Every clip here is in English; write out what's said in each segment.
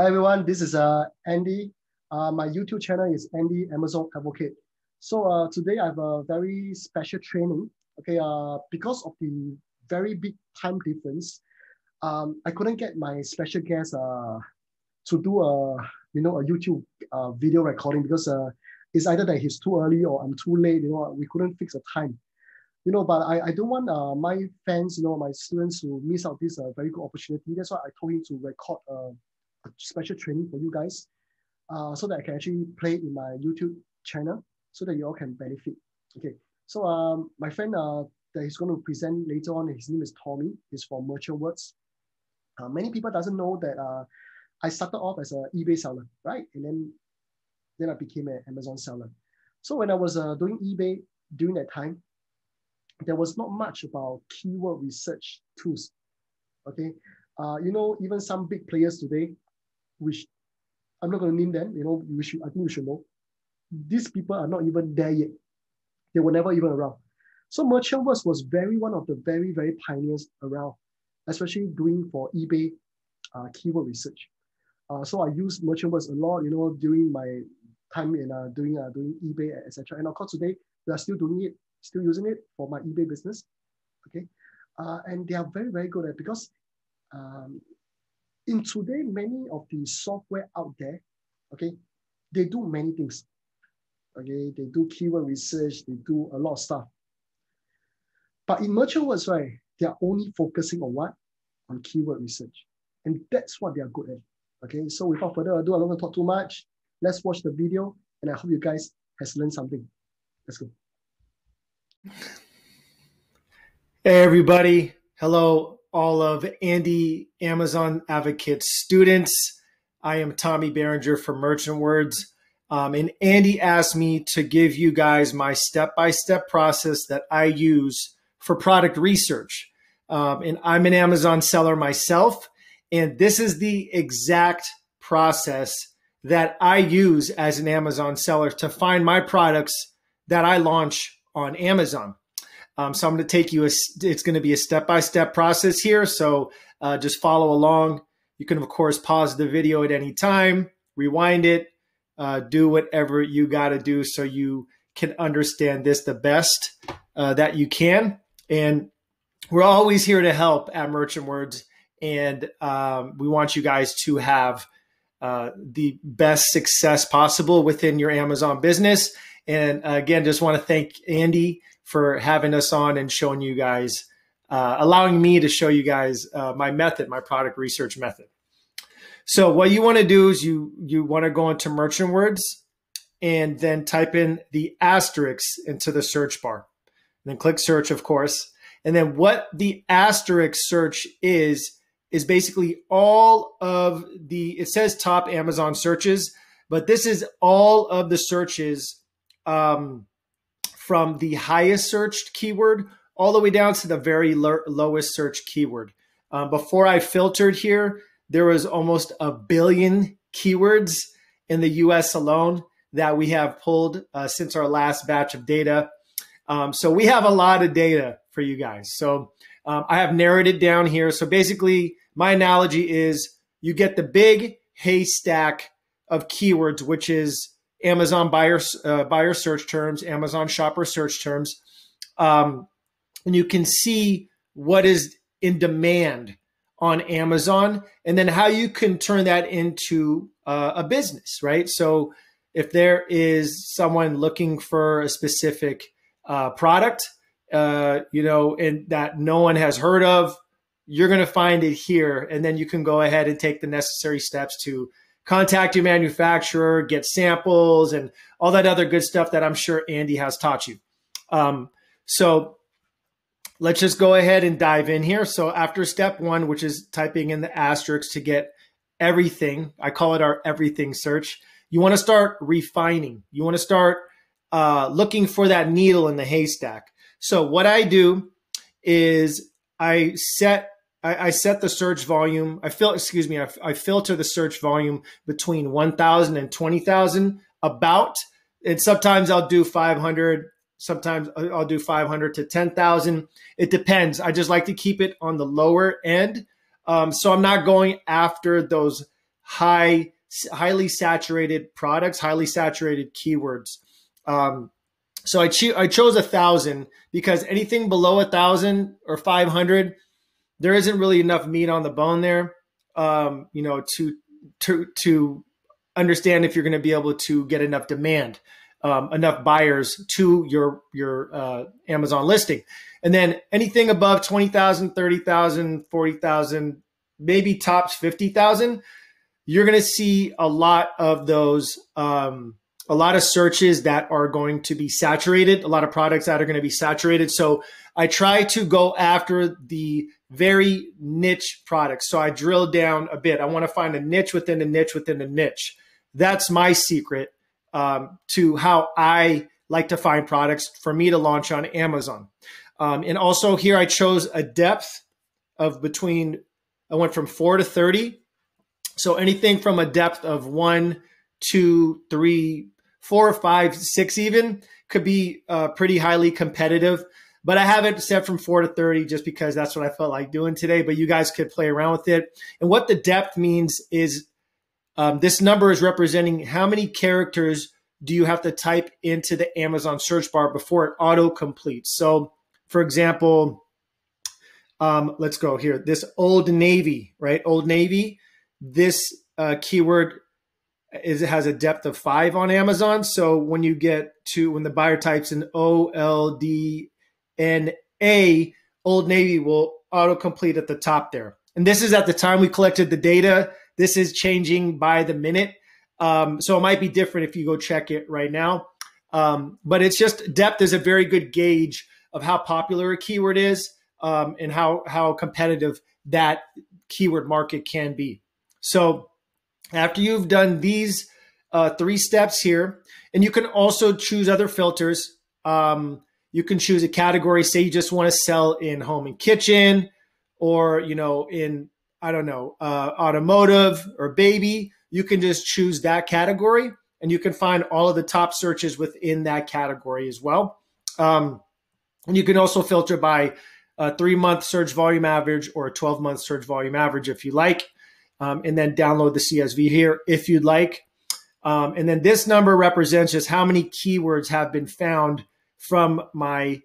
Hi everyone, this is Andy. My YouTube channel is Andy Amazon Advocate. So today I have a very special training. Okay, because of the very big time difference, I couldn't get my special guest to do a YouTube video recording because it's either that he's too early or I'm too late. We couldn't fix a time. But I don't want my fans, my students to miss out this very good opportunity. That's why I told him to record a special training for you guys so that I can actually play it in my YouTube channel so that you all can benefit. Okay, so my friend that he's going to present later on, his name is Tommy. He's from Merchant Words. Many people doesn't know that I started off as an eBay seller, right? And then I became an Amazon seller. So when I was doing eBay during that time, there was not much about keyword research tools. Okay, even some big players today, which I'm not going to name them, I think we should know. These people are not even there yet. They were never even around. So Merchant Words was one of the very, very pioneers around, especially doing for eBay keyword research. So I used Merchant Words a lot, during my time in doing eBay, etc. And of course today we are still doing it, still using it for my eBay business. Okay, and they are very, very good at it because in today, many of the software out there, okay, they do many things. Okay, they do keyword research, they do a lot of stuff. But in Merchant Words, right, they are only focusing on what? On keyword research. And that's what they are good at. Okay, so without further ado, I'm not going to talk too much. Let's watch the video, and I hope you guys has learned something. Let's go. Hey everybody, hello all of Andy Amazon Advocate students. I am Tommy Beringer from Merchant Words, and Andy asked me to give you guys my step-by-step process that I use for product research. And I'm an Amazon seller myself, and this is the exact process that I use as an Amazon seller to find my products that I launch on Amazon. So I'm going to take you, it's going to be a step-by-step process here. So just follow along. You can, of course, pause the video at any time, rewind it, do whatever you got to do so you can understand this the best that you can. And we're always here to help at Merchant Words. And we want you guys to have the best success possible within your Amazon business. And again, just want to thank Andy for having us on and showing you guys, allowing me to show you guys my method, my product research method. So what you want to do is you want to go into Merchant Words and then type in the asterisk into the search bar. And then click search, of course. And then what the asterisk search is basically all of it says top Amazon searches, but this is all of the searches from the highest searched keyword all the way down to the very lowest search keyword. Before I filtered here, there was almost 1 billion keywords in the US alone that we have pulled since our last batch of data. So we have a lot of data for you guys. So I have narrowed it down here. So basically my analogy is you get the big haystack of keywords, which is Amazon buyer search terms, Amazon shopper search terms. And you can see what is in demand on Amazon and then how you can turn that into a business, right? So if there is someone looking for a specific product, and that no one has heard of, you're going to find it here. And then you can go ahead and take the necessary steps to contact your manufacturer, get samples, and all that other good stuff that I'm sure Andy has taught you. So let's just go ahead and dive in here. So after step one, which is typing in the asterisk to get everything, I call it our everything search. You want to start refining. You want to start looking for that needle in the haystack. So what I do is I set the search volume. I filter the search volume between 1,000 and 20,000 about, and sometimes I'll do 500. Sometimes I'll do 500 to 10,000. It depends. I just like to keep it on the lower end. So I'm not going after those highly saturated products, highly saturated keywords. So I chose 1,000 because anything below 1,000 or 500, there isn't really enough meat on the bone there, to understand if you're going to be able to get enough demand, enough buyers to your Amazon listing. And then anything above 20,000, 30,000, 40,000, maybe tops 50,000, you're going to see a lot of those, a lot of searches that are going to be saturated, a lot of products that are going to be saturated. So I try to go after the very niche products. So I drill down a bit. I want to find a niche within a niche within a niche. That's my secret to how I like to find products for me to launch on Amazon. And also here I chose a depth of I went from 4 to 30. So anything from a depth of 1, 2, 3, 4, 5, 6 even could be pretty highly competitive. But I have it set from 4 to 30 just because that's what I felt like doing today. But you guys could play around with it. And what the depth means is this number is representing how many characters do you have to type into the Amazon search bar before it auto-completes. So, for example, let's go here. This Old Navy, right? Old Navy, this keyword has a depth of 5 on Amazon. So when the buyer types in OLDNA, Old Navy will autocomplete at the top there. And this is at the time we collected the data. This is changing by the minute. So it might be different if you go check it right now. But it's just depth is a very good gauge of how popular a keyword is and how competitive that keyword market can be. So after you've done these 3 steps here, and you can also choose other filters. You can choose a category. Say you just want to sell in home and kitchen, or in automotive or baby. You can just choose that category, and you can find all of the top searches within that category as well. And you can also filter by a 3-month search volume average or a 12-month search volume average if you like. And then download the CSV here if you'd like. And then this number represents just how many keywords have been found from my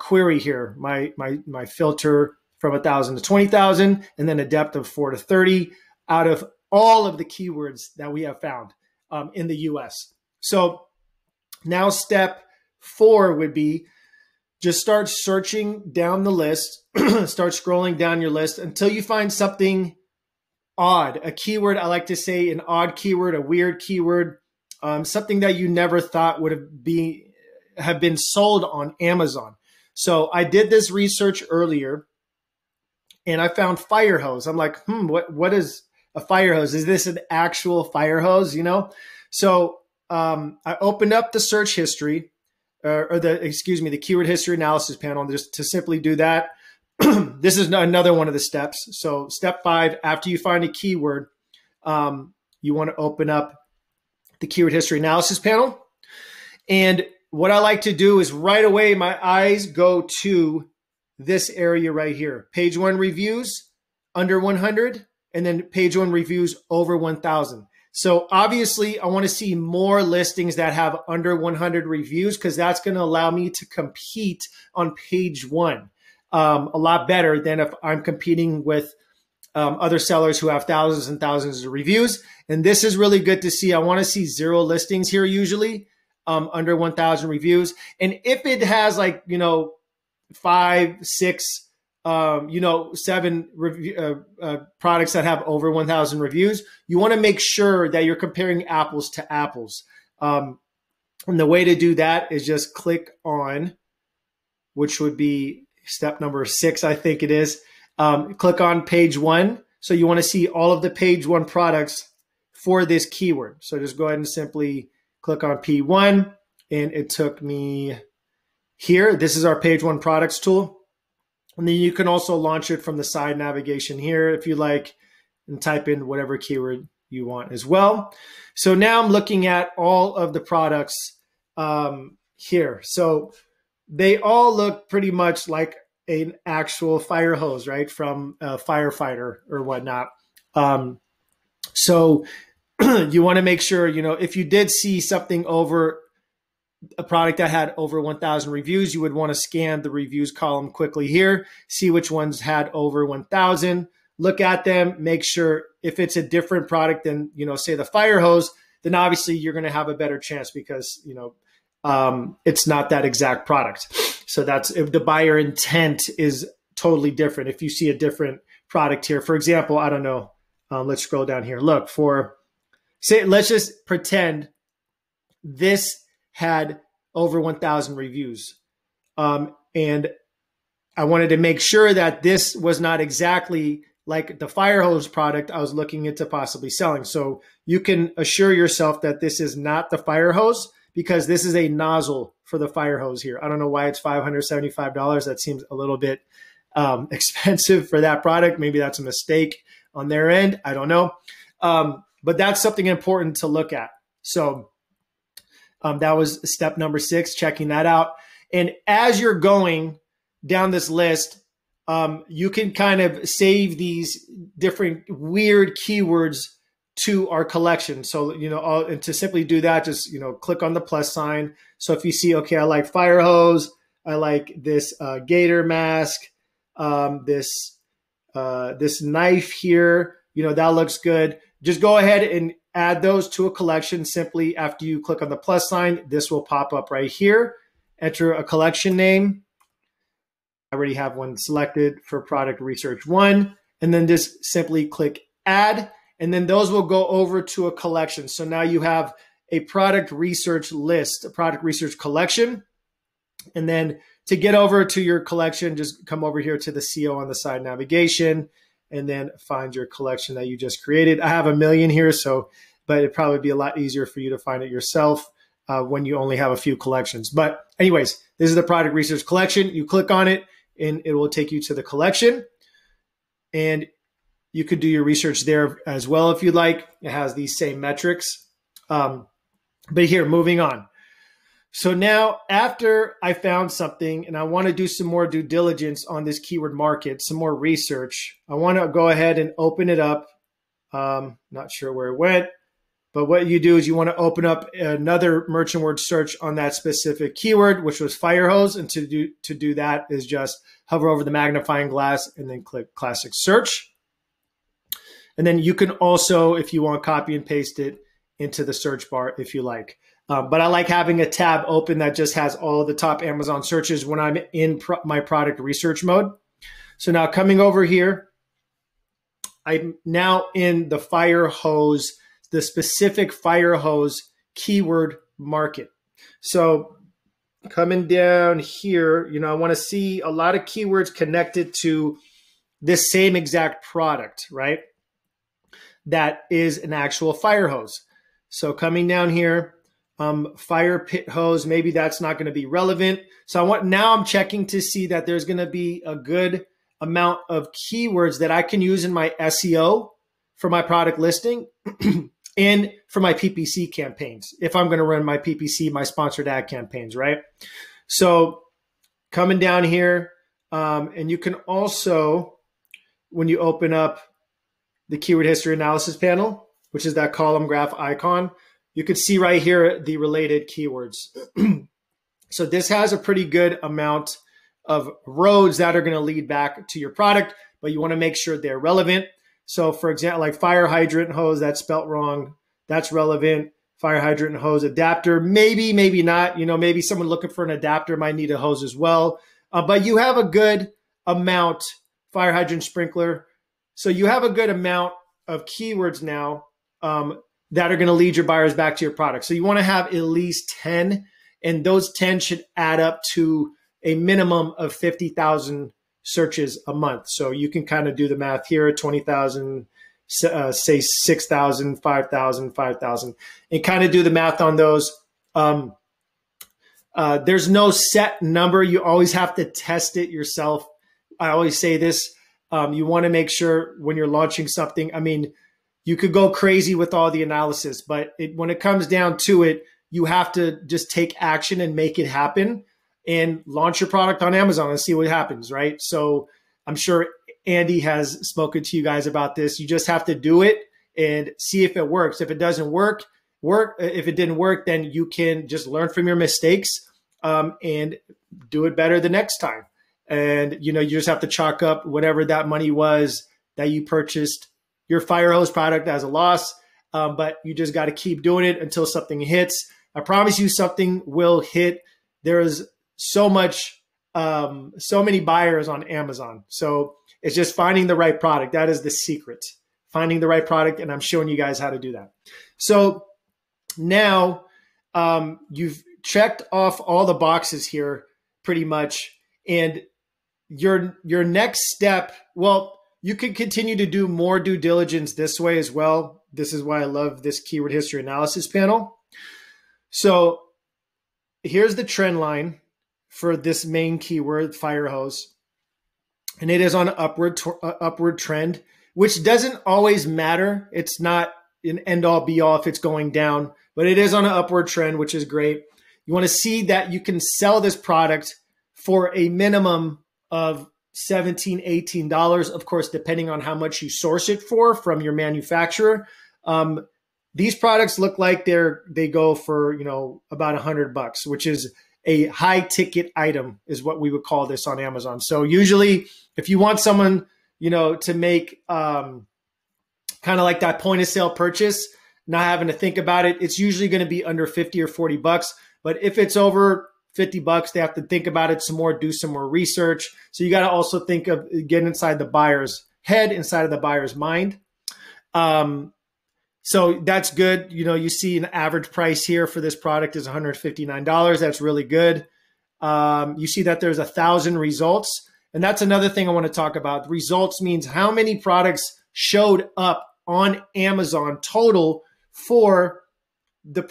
query here, my filter from 1,000 to 20,000, and then a depth of 4 to 30 out of all of the keywords that we have found in the US. So now step 4 would be just start searching down the list, start scrolling down your list until you find something odd, a keyword. I like to say an odd keyword, a weird keyword, something that you never thought would have been sold on Amazon. So I did this research earlier and I found fire hose. I'm like, what is a fire hose? Is this an actual fire hose? So I opened up the search history the keyword history analysis panel just to simply do that. This is another one of the steps. So step 5, after you find a keyword, you want to open up the keyword history analysis panel. And what I like to do is right away, my eyes go to this area right here. Page 1 reviews under 100, and then page 1 reviews over 1,000. So obviously I want to see more listings that have under 100 reviews because that's going to allow me to compete on page 1. A lot better than if I'm competing with other sellers who have thousands and thousands of reviews. And this is really good to see. I want to see 0 listings here usually under 1,000 reviews. And if it has 5, 6, 7 products that have over 1,000 reviews, you want to make sure that you're comparing apples to apples. And the way to do that is just click on, which would be step number 6, I think it is. Click on page 1. So you want to see all of the page 1 products for this keyword. So just go ahead and simply click on P1, and it took me here. This is our page 1 products tool. And then you can also launch it from the side navigation here if you like, and type in whatever keyword you want as well. So now I'm looking at all of the products here. So they all look pretty much like an actual fire hose, right? From a firefighter or whatnot. So you want to make sure, you know, if you did see something over a product that had over 1,000 reviews, you would want to scan the reviews column quickly here, see which ones had over 1,000, look at them, make sure if it's a different product than, you know, say the fire hose, then obviously you're going to have a better chance because, you know, it's not that exact product. So that's if the buyer intent is totally different. If you see a different product here, for example, I don't know, let's scroll down here. Look for, say, let's just pretend this had over 1,000 reviews. And I wanted to make sure that this was not exactly like the fire hose product I was looking into possibly selling. So you can assure yourself that this is not the fire hose because this is a nozzle for the fire hose here. I don't know why it's $575. That seems a little bit expensive for that product. Maybe that's a mistake on their end. I don't know. But that's something important to look at. So that was step number 6, checking that out. And as you're going down this list, you can kind of save these different weird keywords to our collection. So, you know, and to simply do that, just, you know, click on the plus sign. So if you see, okay, I like fire hose, I like this gator mask, this knife here, you know, that looks good. Just go ahead and add those to a collection simply after you click on the plus sign. This will pop up right here. Enter a collection name. I already have one selected for product research 1. And then just simply click add. And then those will go over to a collection. So now you have a product research list, a product research collection. And then to get over to your collection, just come over here to the CO on the side navigation and then find your collection that you just created. I have a million here, but it'd probably be a lot easier for you to find it yourself when you only have a few collections. But anyways, this is the product research collection. You click on it and it will take you to the collection. And you could do your research there as well if you'd like. It has these same metrics. But here, moving on. So now after I found something and I want to do some more due diligence on this keyword market, some more research, I want to go ahead and open it up. Not sure where it went, but what you do is you want to open up another merchant word search on that specific keyword, which was fire hose. And to do that is just hover over the magnifying glass and then click classic search. And then you can also, if you want, copy and paste it into the search bar if you like. But I like having a tab open that just has all of the top Amazon searches when I'm in my product research mode. So now coming over here, I'm now in the fire hose, the specific fire hose keyword market. So coming down here, you know, I want to see a lot of keywords connected to this same exact product, right? That is an actual fire hose. So coming down here, fire pit hose, maybe that's not going to be relevant. So now I'm checking to see that there's going to be a good amount of keywords that I can use in my SEO for my product listing and for my PPC campaigns. If I'm going to run my PPC, my sponsored ad campaigns, right? So coming down here, and you can also, when you open up the keyword history analysis panel, which is that column graph icon, you can see right here the related keywords. So this has a pretty good amount of roads that are going to lead back to your product, but you want to make sure they're relevant. So for example, like fire hydrant hose, that's spelt wrong. That's relevant. Fire hydrant hose adapter, maybe, maybe not. You know, maybe someone looking for an adapter might need a hose as well. But you have a good amount, fire hydrant sprinkler. So you have a good amount of keywords now that are going to lead your buyers back to your product. So you want to have at least 10, and those 10 should add up to a minimum of 50,000 searches a month. So you can kind of do the math here, 20,000, say 6,000, 5,000, 5,000, and kind of do the math on those. There's no set number. You always have to test it yourself. I always say this. You want to make sure when you're launching something, I mean, you could go crazy with all the analysis, but when it comes down to it, you have to just take action and make it happen and launch your product on Amazon and see what happens, right? So I'm sure Andy has spoken to you guys about this. You just have to do it and see if it works. If it doesn't if it didn't work, then you can just learn from your mistakes and do it better the next time. And, you just have to chalk up whatever that money was that you purchased your fire hose product as a loss. But you just got to keep doing it until something hits. I promise you something will hit. There is so many buyers on Amazon. So it's just finding the right product. That is the secret, finding the right product. And I'm showing you guys how to do that. So now you've checked off all the boxes here pretty much. And your next step, well, you can continue to do more due diligence this way as well. This is why I love this keyword history analysis panel. So here's the trend line for this main keyword, fire hose. And it is on an upward trend, which doesn't always matter. It's not an end all be all if it's going down, but it is on an upward trend, which is great. You want to see that you can sell this product for a minimum of $17, $18, of course, depending on how much you source it for from your manufacturer. These products look like they go for, about $100, which is a high ticket item is what we would call this on Amazon. So usually if you want someone, to make kind of like that point of sale purchase, not having to think about it, it's usually going to be under 50 or $40. But if it's over $50, they have to think about it some more, do some more research. So you got to also think of getting inside the buyer's head, inside of the buyer's mind. So that's good. You see an average price here for this product is $159. That's really good. You see that there's 1,000 results. And that's another thing I want to talk about. Results means how many products showed up on Amazon total for the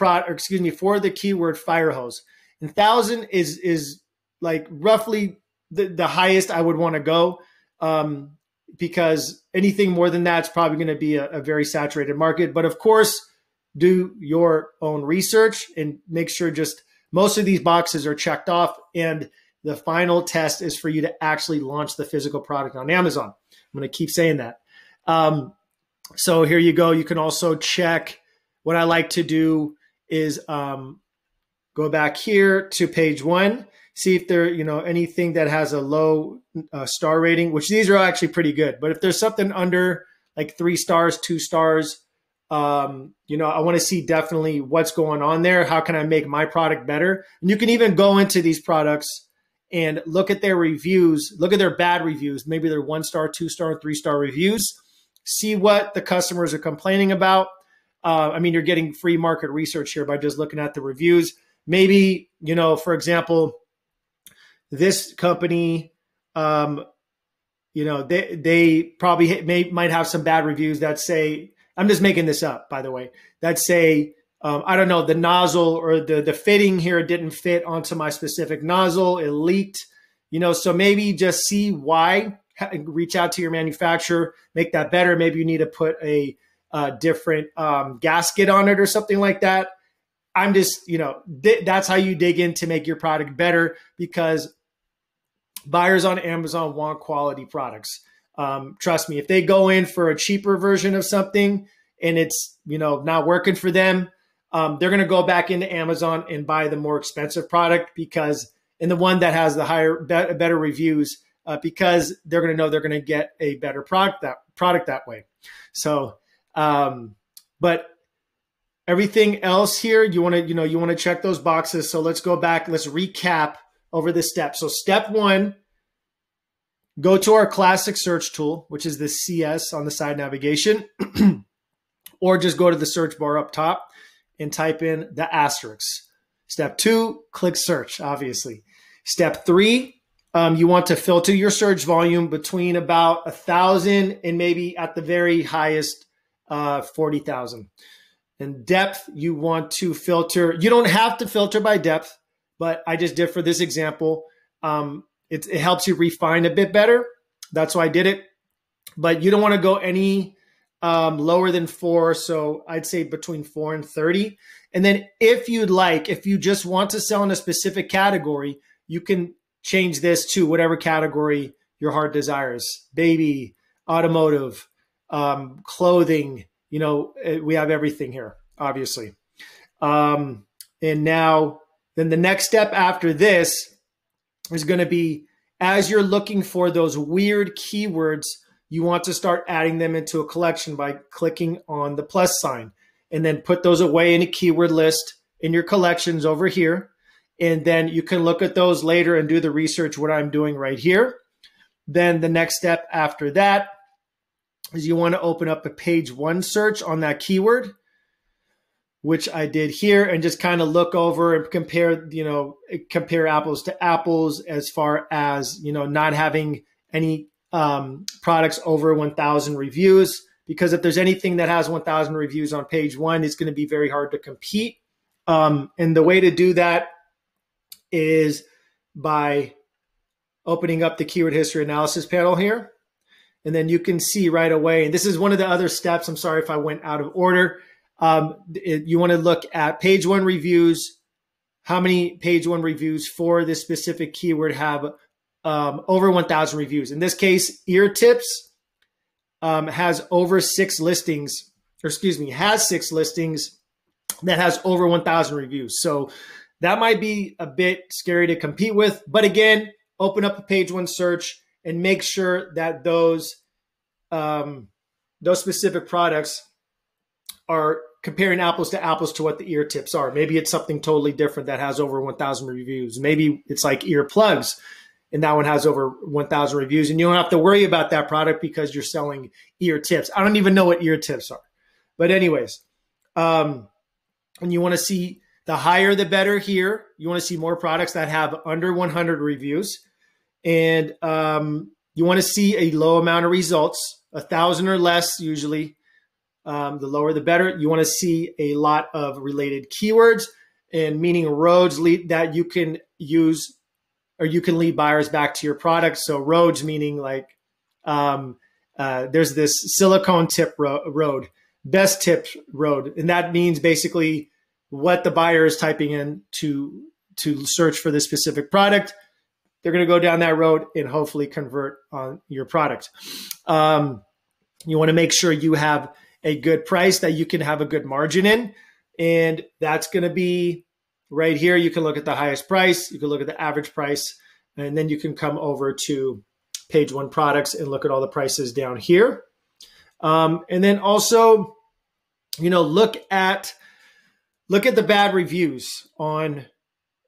for the keyword fire hose. And 1,000 is like roughly the highest I would want to go, because anything more than that is probably going to be a very saturated market. But of course, do your own research and make sure just most of these boxes are checked off. And the final test is for you to actually launch the physical product on Amazon. I'm going to keep saying that. So here you go. You can also check. What I like to do is go back here to page 1, see if there, anything that has a low star rating, which these are actually pretty good. But if there's something under like 3 stars, 2 stars, I want to see definitely what's going on there. How can I make my product better? And you can even go into these products and look at their reviews, look at their bad reviews. Maybe they're 1 star, 2 star, 3 star reviews. See what the customers are complaining about. You're getting free market research here by just looking at the reviews. Maybe, for example, this company, they probably might have some bad reviews that say, I'm just making this up, by the way, that say, I don't know, the nozzle or the fitting here didn't fit onto my specific nozzle. It leaked, so maybe just see why, reach out to your manufacturer, make that better. Maybe you need to put a different gasket on it or something like that. I'm just, that's how you dig in to make your product better, because buyers on Amazon want quality products. Trust me, if they go in for a cheaper version of something and it's, not working for them, they're going to go back into Amazon and buy the more expensive product, because and the one that has the better reviews, because they're going to know they're going to get a better product that way. So, but everything else here, you want to check those boxes. So let's go back. Let's recap over the steps. So step 1, go to our classic search tool, which is the CS on the side navigation, or just go to the search bar up top and type in the asterisk. Step 2, click search, obviously. Step 3, you want to filter your search volume between about 1,000 and maybe at the very highest 40,000. And depth, you want to filter. You don't have to filter by depth, but I just did for this example. It helps you refine a bit better. That's why I did it. But you don't want to go any lower than 4. So I'd say between 4 and 30. And then if you just want to sell in a specific category, you can change this to whatever category your heart desires. Baby, automotive, clothing, we have everything here, obviously. And now, then the next step after this is going to be, as you're looking for those weird keywords, you want to start adding them into a collection by clicking on the plus sign, and then put those away in a keyword list in your collections over here. And then you can look at those later and do the research, what I'm doing right here. Then the next step after that is you want to open up a page one search on that keyword, which I did here, and just kind of look over and compare apples to apples as far as, not having any products over 1,000 reviews, because if there's anything that has 1,000 reviews on page one, it's going to be very hard to compete. And the way to do that is by opening up the keyword history analysis panel here. And then you can see right away, and this is one of the other steps. I'm sorry if I went out of order. You want to look at page one reviews. How many page one reviews for this specific keyword have over 1,000 reviews? In this case, ear tips has over 6 listings, has 6 listings that has over 1,000 reviews. So that might be a bit scary to compete with. But again, open up a page one search and make sure that those specific products are comparing apples to apples to what the ear tips are. Maybe it's something totally different that has over 1,000 reviews. Maybe it's like ear plugs, and that one has over 1,000 reviews, and you don't have to worry about that product because you're selling ear tips. I don't even know what ear tips are. But anyways, and you want to see the higher the better here. You want to see more products that have under 100 reviews. And you want to see a low amount of results, 1,000 or less usually. The lower the better. You want to see a lot of related keywords, and meaning roads that you can use, or you can lead buyers back to your product. So roads meaning like there's this silicone tip road, best tip road. And that means basically what the buyer is typing in to search for this specific product. They're going to go down that road and hopefully convert on your product. You want to make sure you have a good price that you can have a good margin in. And that's going to be right here. You can look at the highest price. You can look at the average price. And then you can come over to page one products and look at all the prices down here. And then also, look at the bad reviews on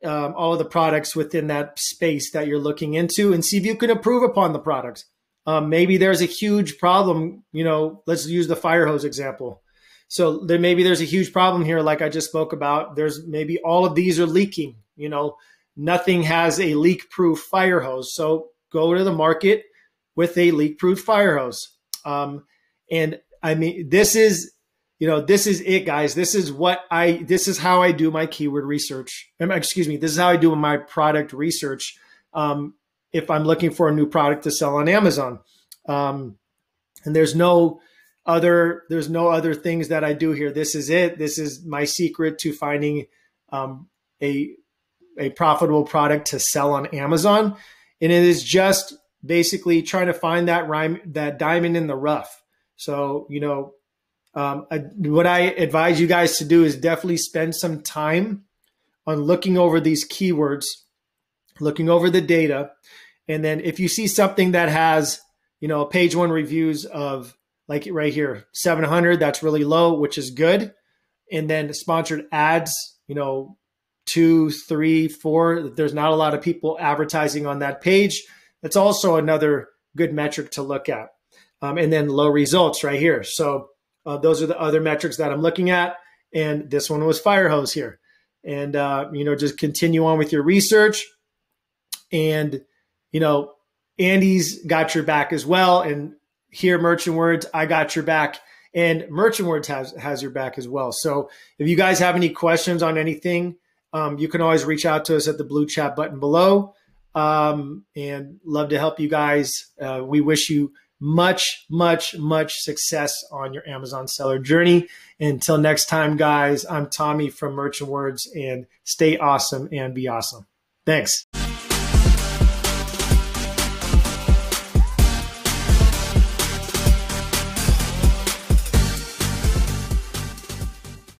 all of the products within that space that you're looking into, and see if you can improve upon the products. Maybe there's a huge problem. Let's use the fire hose example. So maybe there's a huge problem here, like I just spoke about. There's maybe all of these are leaking. Nothing has a leak-proof fire hose. So go to the market with a leak-proof fire hose. And I mean, this is it, guys. This is how I do my keyword research. This is how I do my product research. If I'm looking for a new product to sell on Amazon. And there's no other things that I do here. This is it. This is my secret to finding a profitable product to sell on Amazon. And it is just basically trying to find that diamond in the rough. So, what I advise you guys to do is definitely spend some time on looking over these keywords, looking over the data. And then if you see something that has, page one reviews of, like right here, 700, that's really low, which is good. And then sponsored ads, 2, 3, 4, there's not a lot of people advertising on that page. That's also another good metric to look at. And then low results right here. So those are the other metrics that I'm looking at. And this one was fire hose here. And, just continue on with your research. And, Andy's got your back as well. And here, Merchant Words, I got your back. And Merchant Words has your back as well. So if you guys have any questions on anything, you can always reach out to us at the blue chat button below. And love to help you guys. We wish you much, much, much success on your Amazon seller journey. Until next time, guys, I'm Tommy from Merchant Words, and stay awesome and be awesome. Thanks.